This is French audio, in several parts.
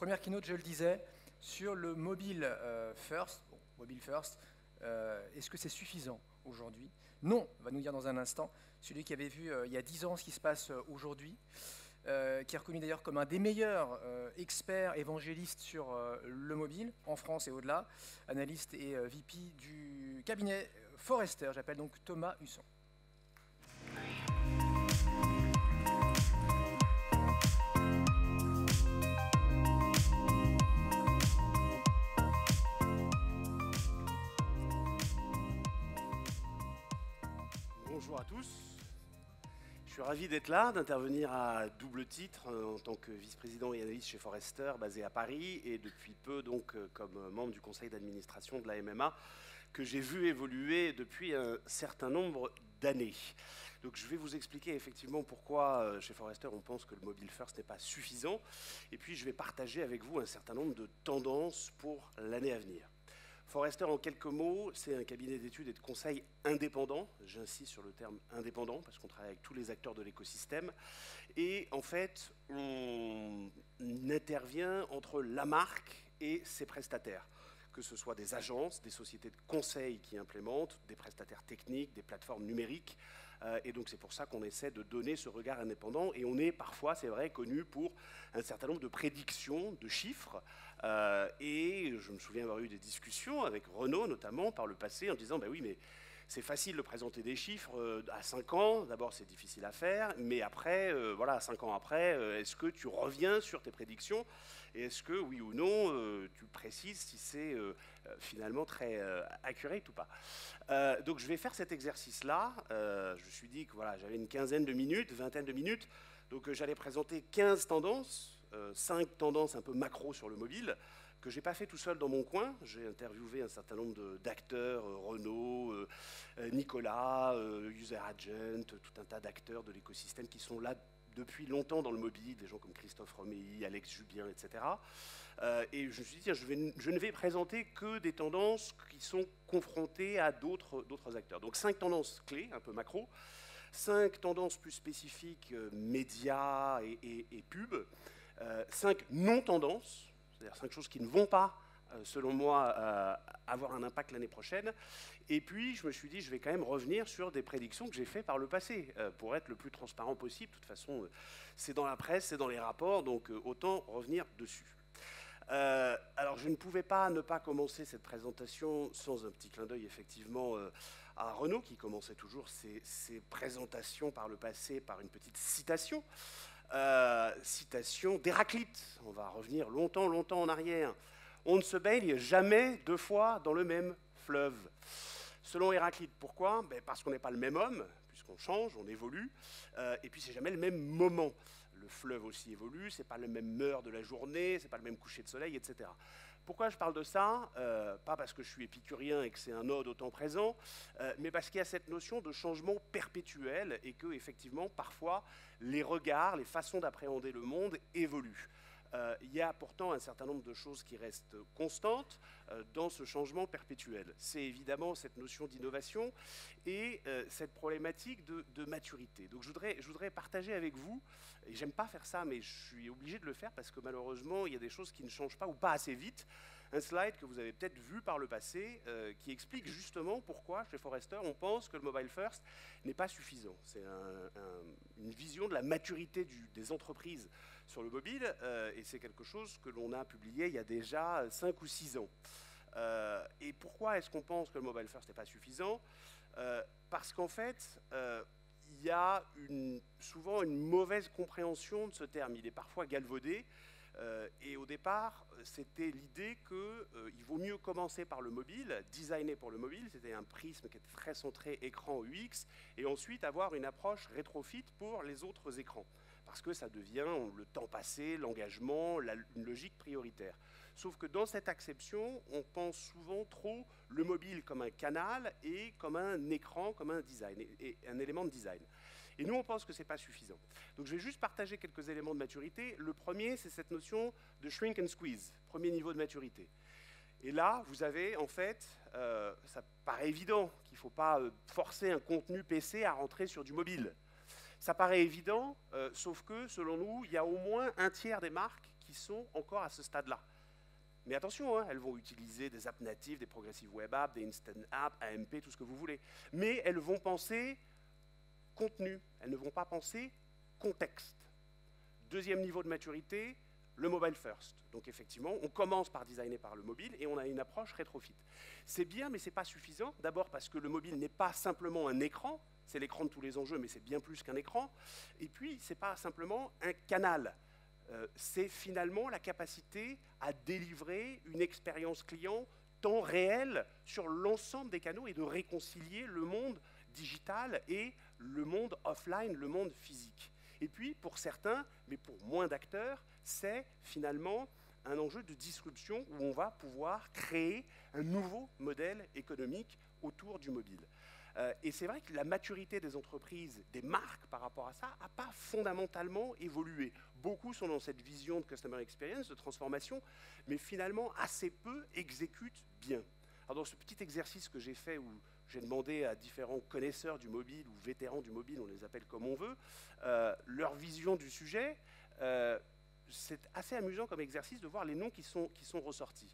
Première keynote, je le disais, sur le mobile first. Bon, mobile first, est-ce que c'est suffisant aujourd'hui? Non, on va nous dire dans un instant. Celui qui avait vu il y a 10 ans ce qui se passe aujourd'hui, qui est reconnu d'ailleurs comme un des meilleurs experts évangélistes sur le mobile, en France et au-delà, analyste et VP du cabinet Forrester. J'appelle donc Thomas Husson. Bonjour à tous. Je suis ravi d'être là, d'intervenir à double titre en tant que vice-président et analyste chez Forrester, basé à Paris, et depuis peu donc comme membre du conseil d'administration de la MMA, que j'ai vu évoluer depuis un certain nombre d'années. Donc je vais vous expliquer effectivement pourquoi chez Forrester on pense que le mobile first n'est pas suffisant, et puis je vais partager avec vous un certain nombre de tendances pour l'année à venir. Forrester, en quelques mots, c'est un cabinet d'études et de conseil indépendant. J'insiste sur le terme indépendant parce qu'on travaille avec tous les acteurs de l'écosystème. Et en fait, on intervient entre la marque et ses prestataires, que ce soit des agences, des sociétés de conseil qui implémentent, des prestataires techniques, des plateformes numériques. Et donc c'est pour ça qu'on essaie de donner ce regard indépendant. Et on est parfois, c'est vrai, connu pour un certain nombre de prédictions, de chiffres. Et je me souviens avoir eu des discussions avec Renault, notamment, par le passé, en disant, ben oui, mais c'est facile de présenter des chiffres à 5 ans. D'abord, c'est difficile à faire. Mais après, voilà, 5 ans après, est-ce que tu reviens sur tes prédictions? Et est-ce que, oui ou non, tu précises si c'est finalement très accurate ou pas? Donc, je vais faire cet exercice-là. Je me suis dit que voilà, j'avais une quinzaine de minutes, vingtaine de minutes. Donc, j'allais présenter 15 tendances, 5 tendances un peu macro sur le mobile, que je n'ai pas fait tout seul dans mon coin. J'ai interviewé un certain nombre d'acteurs, Renault, Nicolas, User Agent, tout un tas d'acteurs de l'écosystème qui sont là depuis longtemps dans le mobile, des gens comme Christophe Romeilly, Alex Jubien, etc. Et je me suis dit, tiens, je ne vais présenter que des tendances qui sont confrontées à d'autres acteurs. Donc 5 tendances clés, un peu macro, 5 tendances plus spécifiques, médias et pub, 5 non-tendances, c'est-à-dire 5 choses qui ne vont pas, selon moi, avoir un impact l'année prochaine. Et puis, je me suis dit, je vais quand même revenir sur des prédictions que j'ai faites par le passé, pour être le plus transparent possible. De toute façon, c'est dans la presse, c'est dans les rapports, donc autant revenir dessus. Alors, je ne pouvais pas ne pas commencer cette présentation sans un petit clin d'œil, effectivement, à Renault, qui commençait toujours ses présentations par le passé par une petite citation. Citation d'Héraclite. On va revenir longtemps en arrière. On ne se baigne jamais 2 fois dans le même fleuve. Selon Héraclite, pourquoi? Parce qu'on n'est pas le même homme, puisqu'on change, on évolue, et puis c'est jamais le même moment. Le fleuve aussi évolue, c'est pas le même heure de la journée, c'est pas le même coucher de soleil, etc. Pourquoi je parle de ça? Pas parce que je suis épicurien et que c'est un ode au temps présent, mais parce qu'il y a cette notion de changement perpétuel et que, effectivement, parfois, les regards, les façons d'appréhender le monde évoluent. Il y a pourtant un certain nombre de choses qui restent constantes dans ce changement perpétuel. C'est évidemment cette notion d'innovation et cette problématique de maturité. Donc je voudrais partager avec vous, et j'aime pas faire ça, mais je suis obligé de le faire parce que malheureusement, il y a des choses qui ne changent pas ou pas assez vite. Un slide que vous avez peut-être vu par le passé qui explique justement pourquoi, chez Forrester, on pense que le mobile first n'est pas suffisant. C'est une vision de la maturité des entreprises sur le mobile, et c'est quelque chose que l'on a publié il y a déjà 5 ou 6 ans. Et pourquoi est-ce qu'on pense que le mobile first n'est pas suffisant? Parce qu'en fait, il y a souvent une mauvaise compréhension de ce terme. Il est parfois galvaudé. Et au départ, c'était l'idée qu'il vaut mieux commencer par le mobile, designer pour le mobile, c'était un prisme qui était très centré écran UX, et ensuite avoir une approche rétrofit pour les autres écrans. Parce que ça devient le temps passé, l'engagement, une logique prioritaire. Sauf que dans cette acception, on pense souvent trop le mobile comme un canal et comme un écran, comme un design, et un élément de design. Et nous, on pense que ce n'est pas suffisant. Donc, je vais juste partager quelques éléments de maturité. Le premier, c'est cette notion de shrink and squeeze, premier niveau de maturité. Et là, vous avez, en fait, ça paraît évident qu'il ne faut pas forcer un contenu PC à rentrer sur du mobile. Ça paraît évident, sauf que, selon nous, il y a au moins un tiers des marques qui qui sont encore à ce stade-là. Mais attention, hein, elles vont utiliser des apps natives, des progressive web apps, des instant apps, AMP, tout ce que vous voulez. Mais elles vont penser contenu, elles ne vont pas penser contexte. Deuxième niveau de maturité, le mobile first. Donc effectivement, on commence par designer par le mobile et on a une approche rétrofit. C'est bien, mais ce n'est pas suffisant. D'abord parce que le mobile n'est pas simplement un écran, c'est l'écran de tous les enjeux, mais c'est bien plus qu'un écran. Et puis, ce n'est pas simplement un canal. C'est finalement la capacité à délivrer une expérience client temps réel sur l'ensemble des canaux et de réconcilier le monde digital et le monde offline, le monde physique. Et puis, pour certains, mais pour moins d'acteurs, c'est finalement un enjeu de disruption où on va pouvoir créer un nouveau modèle économique autour du mobile. Et c'est vrai que la maturité des entreprises, des marques par rapport à ça, n'a pas fondamentalement évolué. Beaucoup sont dans cette vision de customer experience, de transformation, mais finalement assez peu exécutent bien. Alors dans ce petit exercice que j'ai fait où j'ai demandé à différents connaisseurs du mobile ou vétérans du mobile, on les appelle comme on veut, leur vision du sujet, c'est assez amusant comme exercice de voir les noms qui sont ressortis.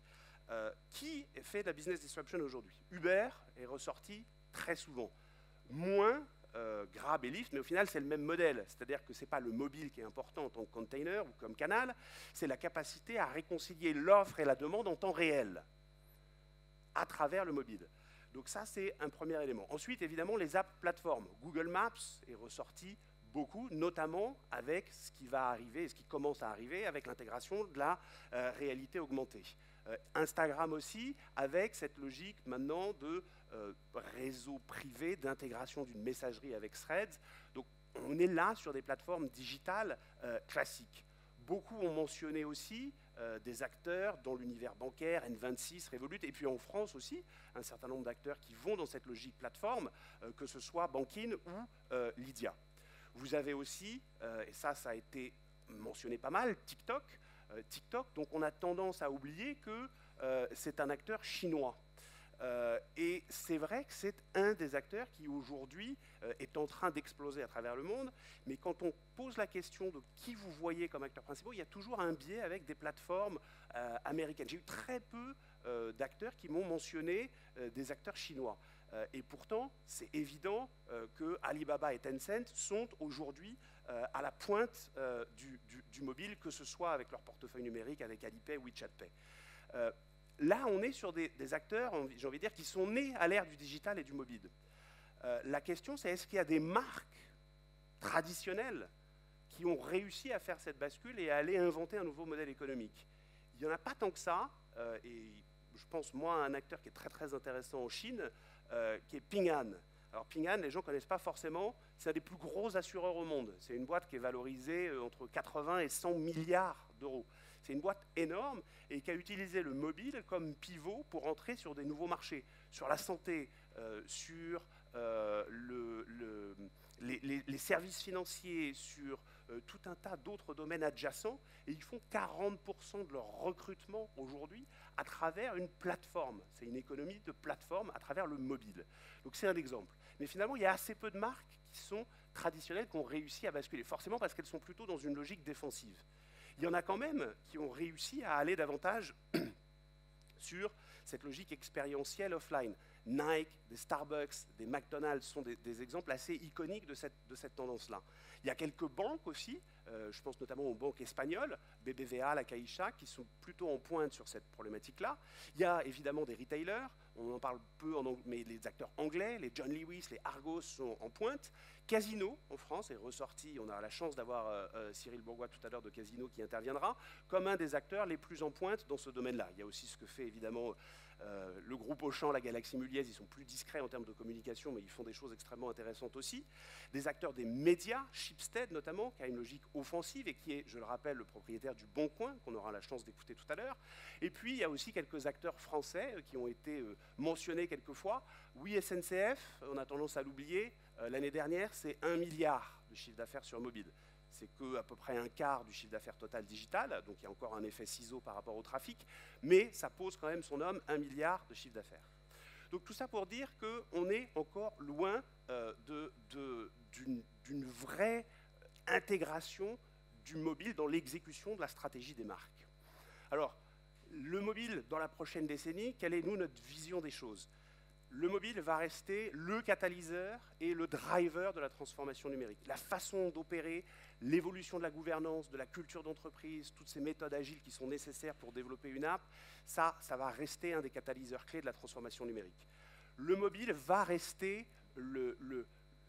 Qui fait de la business disruption aujourd'hui? Uber est ressorti très souvent. Moins Grab et Lyft, mais au final, c'est le même modèle. C'est-à-dire que ce n'est pas le mobile qui est important en tant que container ou comme canal, c'est la capacité à réconcilier l'offre et la demande en temps réel à travers le mobile. Donc ça, c'est un premier élément. Ensuite, évidemment, les apps plateformes. Google Maps est ressorti beaucoup, notamment avec ce qui va arriver, ce qui commence à arriver avec l'intégration de la réalité augmentée. Instagram aussi, avec cette logique maintenant de réseau privé, d'intégration d'une messagerie avec Threads. Donc on est là sur des plateformes digitales classiques. Beaucoup ont mentionné aussi des acteurs dans l'univers bancaire, N26, Revolut, et puis en France aussi, un certain nombre d'acteurs qui vont dans cette logique plateforme, que ce soit Bankin ou Lydia. Vous avez aussi, et ça a été mentionné pas mal, TikTok. TikTok, donc on a tendance à oublier que c'est un acteur chinois. Et c'est vrai que c'est un des acteurs qui aujourd'hui est en train d'exploser à travers le monde, mais quand on pose la question de qui vous voyez comme acteurs principaux, il y a toujours un biais avec des plateformes américaines. J'ai eu très peu d'acteurs qui m'ont mentionné des acteurs chinois. Et pourtant, c'est évident que Alibaba et Tencent sont aujourd'hui à la pointe du mobile, que ce soit avec leur portefeuille numérique, avec Alipay ou WeChat Pay. Là, on est sur des acteurs, j'ai envie de dire, qui sont nés à l'ère du digital et du mobile. La question, c'est est-ce qu'il y a des marques traditionnelles qui ont réussi à faire cette bascule et à aller inventer un nouveau modèle économique? Il n'y en a pas tant que ça, et je pense, moi, à un acteur qui est très, très intéressant en Chine, qui est Ping An. Alors Ping An, les gens ne connaissent pas forcément, c'est un des plus gros assureurs au monde. C'est une boîte qui est valorisée entre 80 et 100 milliards d'euros. C'est une boîte énorme et qui a utilisé le mobile comme pivot pour entrer sur des nouveaux marchés, sur la santé, sur les services financiers, sur tout un tas d'autres domaines adjacents. Et ils font 40% de leur recrutement aujourd'hui à travers une plateforme. C'est une économie de plateforme à travers le mobile. Donc c'est un exemple. Mais finalement, il y a assez peu de marques qui sont traditionnelles, qui ont réussi à basculer, forcément parce qu'elles sont plutôt dans une logique défensive. Il y en a quand même qui ont réussi à aller davantage sur cette logique expérientielle offline. Nike, des Starbucks, des McDonald's sont des exemples assez iconiques de cette tendance-là. Il y a quelques banques aussi, je pense notamment aux banques espagnoles, BBVA, La Caixa, qui sont plutôt en pointe sur cette problématique-là. Il y a évidemment des retailers, on en parle peu, mais les acteurs anglais, les John Lewis, les Argos sont en pointe. Casino, en France, est ressorti, on a la chance d'avoir Cyril Bourgois tout à l'heure de Casino qui interviendra, comme un des acteurs les plus en pointe dans ce domaine-là. Il y a aussi ce que fait évidemment le groupe Auchan, la Galaxie Muliez, ils sont plus discrets en termes de communication, mais ils font des choses extrêmement intéressantes aussi. Des acteurs des médias, Schibsted notamment, qui a une logique offensive et qui est, je le rappelle, le propriétaire du Bon Coin, qu'on aura la chance d'écouter tout à l'heure. Et puis, il y a aussi quelques acteurs français qui ont été mentionnés quelquefois. Oui, SNCF, on a tendance à l'oublier, l'année dernière, c'est 1 milliard de chiffre d'affaires sur mobile. C'est qu'à peu près un quart du chiffre d'affaires total digital, donc il y a encore un effet ciseau par rapport au trafic, mais ça pose quand même son nom, 1 milliard de chiffre d'affaires. Donc tout ça pour dire qu'on est encore loin d'une vraie intégration du mobile dans l'exécution de la stratégie des marques. Alors, le mobile dans la prochaine décennie, quelle est, nous, notre vision des choses? Le mobile va rester le catalyseur et le driver de la transformation numérique. La façon d'opérer, l'évolution de la gouvernance, de la culture d'entreprise, toutes ces méthodes agiles qui sont nécessaires pour développer une app, ça va rester un des catalyseurs clés de la transformation numérique. Le mobile va rester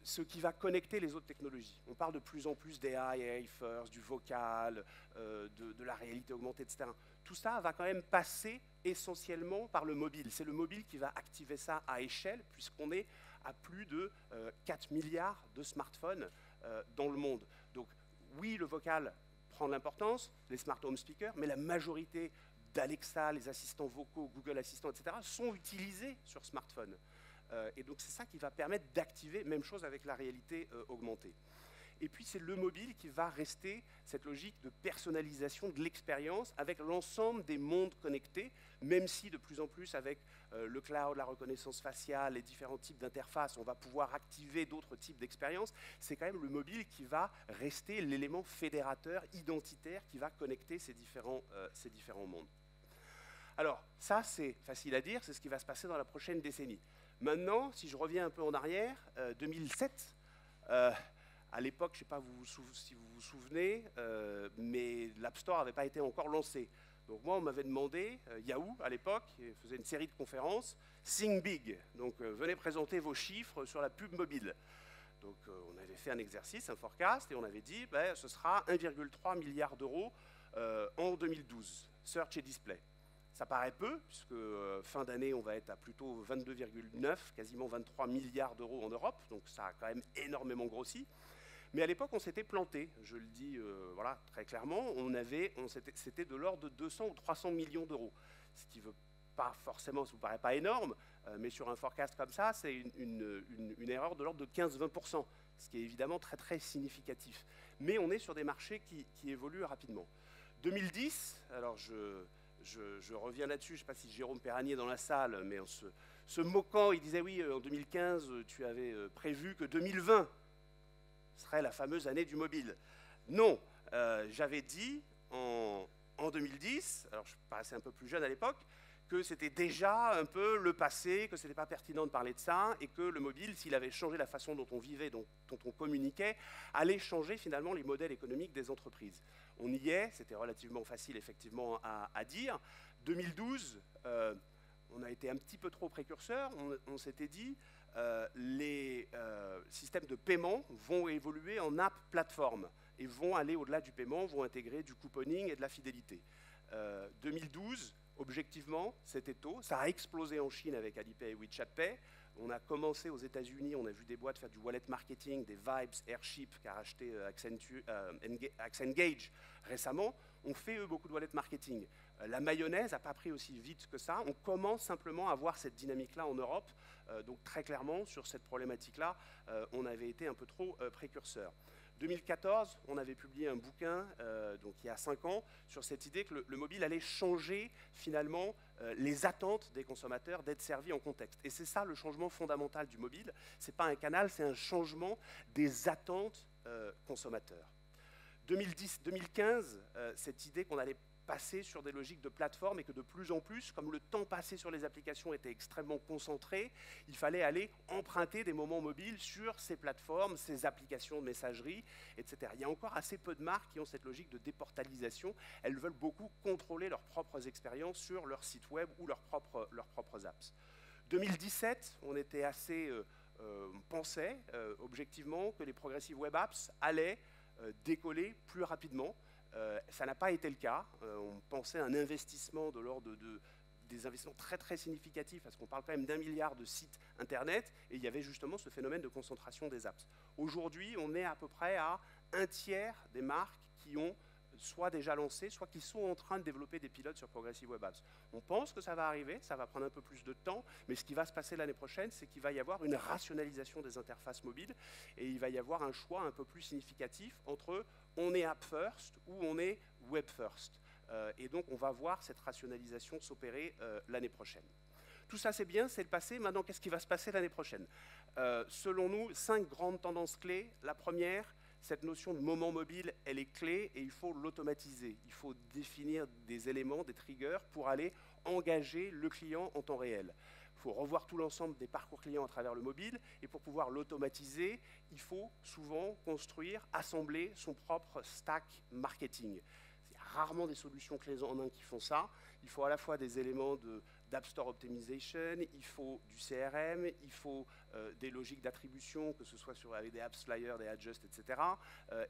ce qui va connecter les autres technologies. On parle de plus en plus d'AI, AI first, du vocal, de la réalité augmentée, etc. Tout ça va quand même passer essentiellement par le mobile. C'est le mobile qui va activer ça à échelle, puisqu'on est à plus de 4 milliards de smartphones dans le monde. Donc oui, le vocal prend de l'importance, les smart home speakers, mais la majorité d'Alexa, les assistants vocaux, Google Assistant, etc., sont utilisés sur smartphone. Et donc c'est ça qui va permettre d'activer, même chose avec la réalité augmentée. Et puis c'est le mobile qui va rester cette logique de personnalisation de l'expérience avec l'ensemble des mondes connectés, même si de plus en plus avec le cloud, la reconnaissance faciale, les différents types d'interfaces, on va pouvoir activer d'autres types d'expériences. C'est quand même le mobile qui va rester l'élément fédérateur, identitaire, qui va connecter ces différents mondes. Alors ça c'est facile à dire, c'est ce qui va se passer dans la prochaine décennie. Maintenant, si je reviens un peu en arrière, 2007, à l'époque, je ne sais pas si vous vous souvenez, mais l'App Store n'avait pas été encore lancé. Donc moi, on m'avait demandé, Yahoo à l'époque, faisait une série de conférences, Think Big, donc venez présenter vos chiffres sur la pub mobile. Donc on avait fait un exercice, un forecast, et on avait dit, ben, ce sera 1,3 milliard d'euros en 2012, Search et Display. Ça paraît peu, puisque fin d'année, on va être à plutôt 22,9, quasiment 23 milliards d'euros en Europe, donc ça a quand même énormément grossi. Mais à l'époque, on s'était planté, je le dis voilà, très clairement, c'était de l'ordre de 200 ou 300 millions d'euros, ce qui ne veut pas forcément, ça ne vous paraît pas énorme, mais sur un forecast comme ça, c'est une erreur de l'ordre de 15-20%, ce qui est évidemment très très significatif. Mais on est sur des marchés qui évoluent rapidement. 2010, alors je reviens là-dessus, je ne sais pas si Jérôme Perranier est dans la salle, mais en se moquant, il disait oui, en 2015, tu avais prévu que 2020 serait la fameuse année du mobile. Non, j'avais dit en 2010, alors je paraissais un peu plus jeune à l'époque, que c'était déjà un peu le passé, que ce n'était pas pertinent de parler de ça, et que le mobile, s'il avait changé la façon dont on vivait, dont on communiquait, allait changer finalement les modèles économiques des entreprises. On y est, c'était relativement facile effectivement à dire. 2012, on a été un petit peu trop précurseur, on s'était dit les systèmes de paiement vont évoluer en app plateforme et vont aller au-delà du paiement, vont intégrer du couponing et de la fidélité. 2012, objectivement, c'était tôt. Ça a explosé en Chine avec Alipay et WeChat Pay. On a commencé aux États-Unis, on a vu des boîtes faire du wallet marketing, des Vibes, Airship, qui a racheté Accengage récemment. On fait, eux, beaucoup de wallet marketing. La mayonnaise n'a pas pris aussi vite que ça. On commence simplement à voir cette dynamique-là en Europe. Donc très clairement, sur cette problématique-là, on avait été un peu trop précurseur. 2014, on avait publié un bouquin, donc il y a 5 ans, sur cette idée que le mobile allait changer finalement les attentes des consommateurs d'être servis en contexte. Et c'est ça le changement fondamental du mobile. Ce n'est pas un canal, c'est un changement des attentes consommateurs. 2015, cette idée qu'on allait passer sur des logiques de plateforme et que de plus en plus, comme le temps passé sur les applications était extrêmement concentré, il fallait aller emprunter des moments mobiles sur ces plateformes, ces applications de messagerie, etc. Il y a encore assez peu de marques qui ont cette logique de déportalisation. Elles veulent beaucoup contrôler leurs propres expériences sur leur site web ou leurs propres apps. 2017, on était assez, on pensait objectivement que les progressive web apps allaient décoller plus rapidement. Ça n'a pas été le cas. On pensait à un investissement de l'ordre des investissements très très significatifs, parce qu'on parle quand même d'1 milliard de sites internet, et il y avait justement ce phénomène de concentration des apps. Aujourd'hui, on est à peu près à 1/3 des marques qui ont soit déjà lancé, soit qui sont en train de développer des pilotes sur Progressive Web Apps. On pense que ça va arriver, ça va prendre un peu plus de temps, mais ce qui va se passer l'année prochaine, c'est qu'il va y avoir une rationalisation des interfaces mobiles, et il va y avoir un choix un peu plus significatif entre on est app first ou on est web first. Et donc on va voir cette rationalisation s'opérer l'année prochaine. Tout ça c'est bien, c'est le passé. Maintenant, qu'est-ce qui va se passer l'année prochaine? Selon nous, 5 grandes tendances clés. La première, cette notion de moment mobile, elle est clé et il faut l'automatiser. Il faut définir des éléments, des triggers pour aller engager le client en temps réel. Il faut revoir tout l'ensemble des parcours clients à travers le mobile et pour pouvoir l'automatiser, il faut souvent construire, assembler son propre stack marketing. Il y a rarement des solutions clés en un qui font ça. Il faut à la fois des éléments d'App Store Optimization, il faut du CRM, il faut des logiques d'attribution, que ce soit avec des Apps Flyer, des Adjust, etc.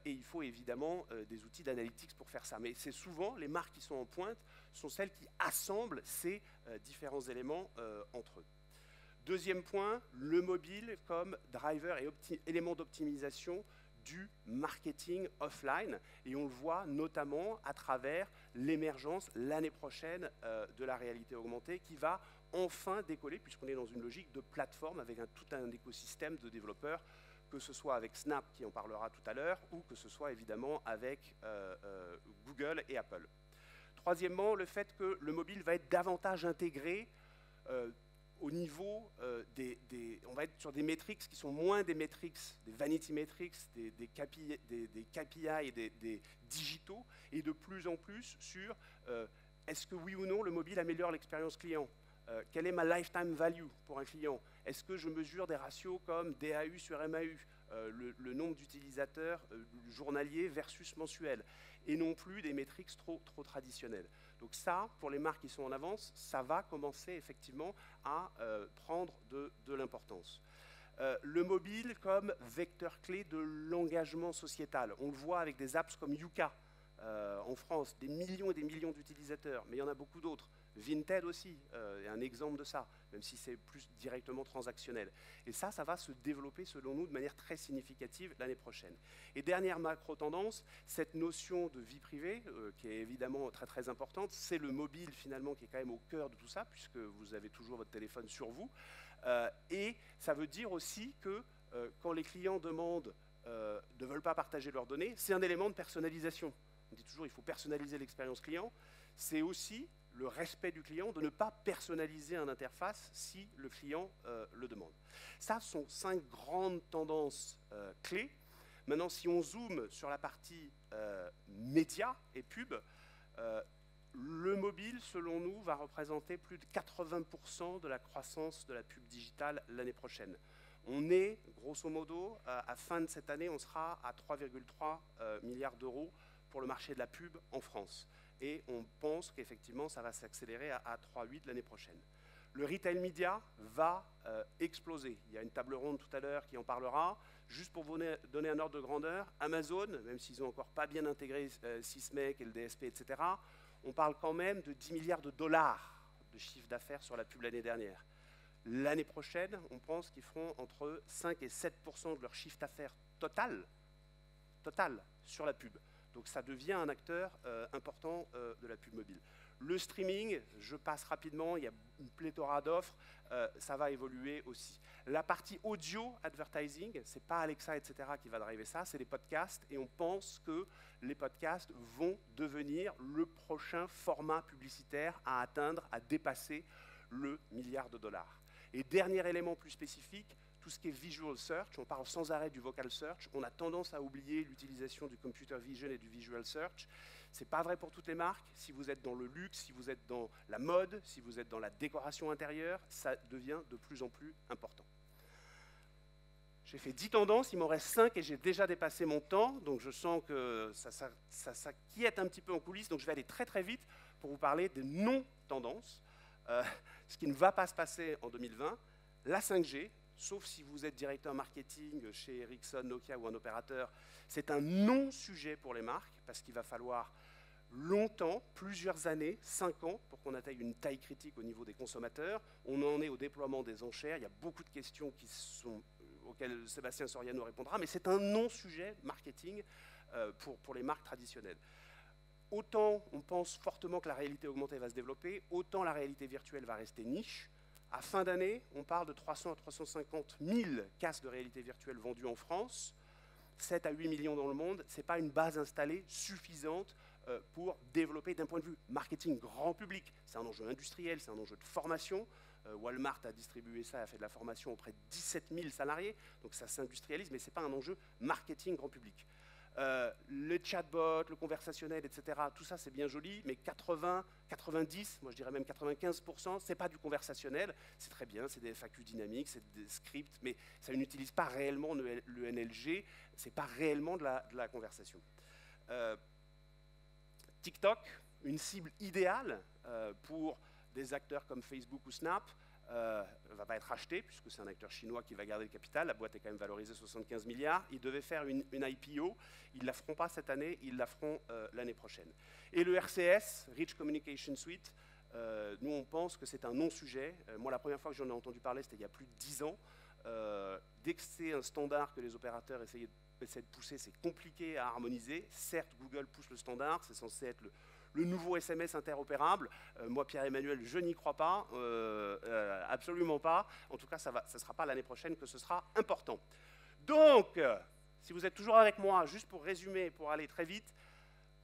Et il faut évidemment des outils d'analytics pour faire ça. Mais c'est souvent les marques qui sont en pointe sont celles qui assemblent ces différents éléments entre eux. Deuxième point, le mobile comme driver et élément d'optimisation du marketing offline. Et on le voit notamment à travers l'émergence l'année prochaine de la réalité augmentée qui va enfin décoller puisqu'on est dans une logique de plateforme avec tout un écosystème de développeurs, que ce soit avec Snap qui en parlera tout à l'heure ou que ce soit évidemment avec Google et Apple. Troisièmement, le fait que le mobile va être davantage intégré au niveau on va être sur des métriques qui sont moins des métriques, des vanity metrics, des KPI et des digitaux, et de plus en plus sur est-ce que oui ou non le mobile améliore l'expérience client. Quelle est ma lifetime value pour un client? Est-ce que je mesure des ratios comme DAU sur MAU, le nombre d'utilisateurs journaliers versus mensuel, et non plus des métriques trop traditionnelles. Donc ça, pour les marques qui sont en avance, ça va commencer effectivement à prendre de l'importance. Le mobile comme vecteur clé de l'engagement sociétal. On le voit avec des apps comme Yuka en France, des millions et des millions d'utilisateurs, mais il y en a beaucoup d'autres. Vinted aussi est un exemple de ça, même si c'est plus directement transactionnel. Et ça va se développer selon nous de manière très significative l'année prochaine. Et dernière macro-tendance, cette notion de vie privée, qui est évidemment très très importante, c'est le mobile finalement qui est quand même au cœur de tout ça, puisque vous avez toujours votre téléphone sur vous. Et ça veut dire aussi que quand les clients ne veulent pas partager leurs données, c'est un élément de personnalisation. On dit toujours qu'il faut personnaliser l'expérience client. C'est aussi le respect du client de ne pas personnaliser une interface si le client le demande. Ça sont 5 grandes tendances clés. Maintenant, si on zoome sur la partie médias et pub, le mobile, selon nous, va représenter plus de 80% de la croissance de la pub digitale l'année prochaine. On est, grosso modo, à fin de cette année, on sera à 3,3 milliards d'euros pour le marché de la pub en France. Et on pense qu'effectivement, ça va s'accélérer à 3,8 l'année prochaine. Le retail media va exploser. Il y a une table ronde tout à l'heure qui en parlera. Juste pour vous donner un ordre de grandeur, Amazon, même s'ils n'ont encore pas bien intégré Sysmec et le DSP, etc., on parle quand même de 10 milliards de dollars de chiffre d'affaires sur la pub l'année dernière. L'année prochaine, on pense qu'ils feront entre 5 et 7% de leur chiffre d'affaires total sur la pub. Donc ça devient un acteur important de la pub mobile. Le streaming, je passe rapidement, il y a une pléthora d'offres, ça va évoluer aussi. La partie audio advertising, ce n'est pas Alexa, etc. qui va driver ça, c'est les podcasts, et on pense que les podcasts vont devenir le prochain format publicitaire à atteindre, à dépasser le milliard de dollars. Et dernier élément plus spécifique, tout ce qui est visual search, on parle sans arrêt du vocal search, on a tendance à oublier l'utilisation du computer vision et du visual search. Ce n'est pas vrai pour toutes les marques. Si vous êtes dans le luxe, si vous êtes dans la mode, si vous êtes dans la décoration intérieure, ça devient de plus en plus important. J'ai fait 10 tendances, il m'en reste 5 et j'ai déjà dépassé mon temps, donc je sens que ça s'inquiète un petit peu en coulisses, donc je vais aller très très vite pour vous parler des non-tendances. Ce qui ne va pas se passer en 2020, la 5G, sauf si vous êtes directeur marketing chez Ericsson, Nokia ou un opérateur, c'est un non-sujet pour les marques, parce qu'il va falloir longtemps, plusieurs années, 5 ans, pour qu'on atteigne une taille critique au niveau des consommateurs. On en est au déploiement des enchères, il y a beaucoup de questions auxquelles Sébastien Soriano répondra, mais c'est un non-sujet marketing pour les marques traditionnelles. Autant on pense fortement que la réalité augmentée va se développer, autant la réalité virtuelle va rester niche. À fin d'année, on parle de 300 à 350 000 casques de réalité virtuelle vendus en France, 7 à 8 millions dans le monde. Ce n'est pas une base installée suffisante pour développer d'un point de vue marketing grand public. C'est un enjeu industriel, c'est un enjeu de formation. Walmart a distribué ça, a fait de la formation auprès de 17 000 salariés, donc ça s'industrialise, mais ce n'est pas un enjeu marketing grand public. Le chatbot, le conversationnel, etc., tout ça c'est bien joli, mais 80, 90, moi je dirais même 95%, c'est pas du conversationnel, c'est très bien, c'est des FAQ dynamiques, c'est des scripts, mais ça n'utilise pas réellement le NLG, c'est pas réellement de la conversation. TikTok, une cible idéale pour des acteurs comme Facebook ou Snap, ne va pas être racheté, puisque c'est un acteur chinois qui va garder le capital. La boîte est quand même valorisée 75 milliards. Ils devaient faire une IPO. Ils ne la feront pas cette année, ils la feront l'année prochaine. Et le RCS, Rich Communication Suite, nous on pense que c'est un non-sujet. Moi, la première fois que j'en ai entendu parler, c'était il y a plus de 10 ans. Dès que c'est un standard que les opérateurs essaient de pousser, c'est compliqué à harmoniser. Certes, Google pousse le standard, c'est censé être le nouveau SMS interopérable. Moi, Pierre-Emmanuel, je n'y crois pas, absolument pas. En tout cas, ça ne sera pas l'année prochaine que ce sera important. Donc, si vous êtes toujours avec moi, juste pour résumer, pour aller très vite,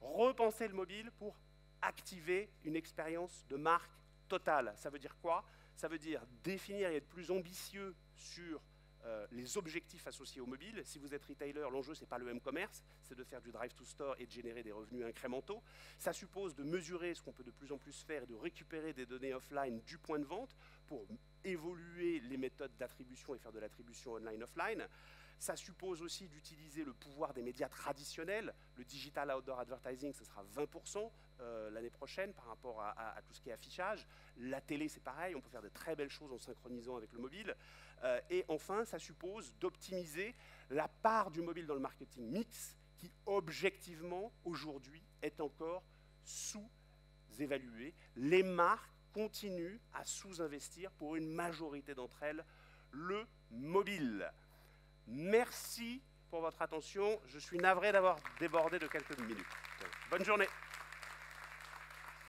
repensez le mobile pour activer une expérience de marque totale. Ça veut dire quoi? Ça veut dire définir et être plus ambitieux sur les objectifs associés au mobile. Si vous êtes retailer, l'enjeu, ce n'est pas le m-commerce, c'est de faire du drive to store et de générer des revenus incrémentaux. Ça suppose de mesurer ce qu'on peut de plus en plus faire et de récupérer des données offline du point de vente pour évoluer les méthodes d'attribution et faire de l'attribution online-offline. Ça suppose aussi d'utiliser le pouvoir des médias traditionnels. Le digital outdoor advertising, ce sera 20% l'année prochaine par rapport à tout ce qui est affichage. La télé, c'est pareil, on peut faire de très belles choses en synchronisant avec le mobile. Et enfin, ça suppose d'optimiser la part du mobile dans le marketing mix qui, objectivement, aujourd'hui, est encore sous-évaluée. Les marques continuent à sous-investir pour une majorité d'entre elles le mobile. Merci pour votre attention. Je suis navré d'avoir débordé de quelques minutes. Bonne journée.